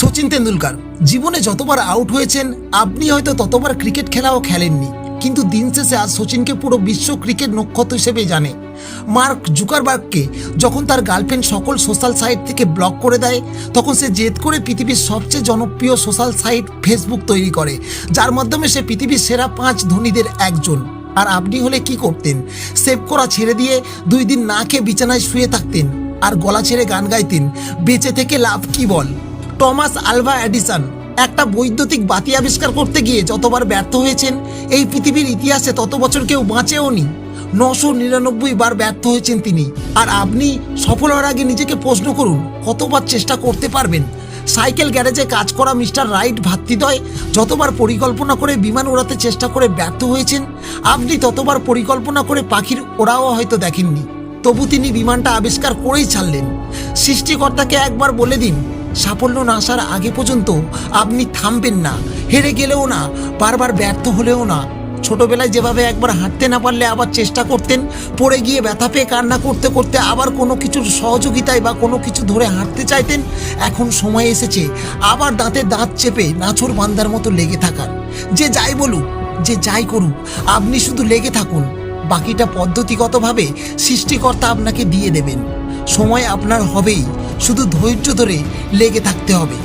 সচিন তেন্ডুলকার জীবনে যতবার আউট হয়েছেন আপনি হয়তো ততবার ক্রিকেট খেলাও খেলেননি, কিন্তু দিন শেষে আজ সচিনকে পুরো বিশ্ব ক্রিকেট নক্ষত্র হিসেবে জানে। মার্ক জুকারবার্গকে যখন তার গার্লফ্রেন্ড সকল সোশ্যাল সাইট থেকে ব্লক করে দেয়, তখন সে জেদ করে পৃথিবীর সবচেয়ে জনপ্রিয় সোশ্যাল সাইট ফেসবুক তৈরি করে, যার মাধ্যমে সে পৃথিবীর সেরা 5 ধনীদের একজন। আর আপনি হলে কি করতেন? সেভ করা ছেড়ে দিয়ে 2 দিন না খেয়ে বিছানায় শুয়ে থাকতেন আর গলা ছেড়ে গান গাইতেন, বেঁচে থেকে লাভ কি বল। টমাস আলভা এডিসন একটা বৈদ্যুতিক বাতি আবিষ্কার করতে গিয়ে যতবার ব্যর্থ হয়েছেন এই পৃথিবীর ইতিহাসে তত বছর কেউ বাঁচেও নি। 999 বার ব্যর্থ হয়েছেন তিনি। আর আপনি সফল হওয়ার আগে নিজেকে প্রশ্ন করুন, কতবার চেষ্টা করতে পারবেন? সাইকেল গ্যারেজে কাজ করা মিস্টার রাইট ভাতৃদ্বয় যতবার পরিকল্পনা করে বিমান ওড়াতে চেষ্টা করে ব্যর্থ হয়েছেন, আপনি ততবার পরিকল্পনা করে পাখির ওড়াও হয়তো দেখেননি, তবু তিনি বিমানটা আবিষ্কার করেই ছাড়লেন। সৃষ্টিকর্তাকে একবার বলে দিন, সাফল্য না আসার আগে পর্যন্ত আপনি থামবেন না, হেরে গেলেও না, বারবার ব্যর্থ হলেও না। ছোটবেলায় যেভাবে একবার হাঁটতে না পারলে আবার চেষ্টা করতেন, পড়ে গিয়ে ব্যথা পেয়ে কান্না করতে করতে আবার কোনো কিছুর সহযোগিতায় বা কোনো কিছু ধরে হাঁটতে চাইতেন, এখন সময় এসেছে আবার দাঁতে দাঁত চেপে নাছোড় বান্দার মতো লেগে থাকার। যে যাই বলুক, যে যাই করুক, আপনি শুধু লেগে থাকুন, বাকিটা পদ্ধতিগতভাবে সৃষ্টিকর্তা আপনাকে দিয়ে দেবেন। সময় আপনার হবেই, শুধু ধৈর্য ধরে লেগে থাকতে হবে।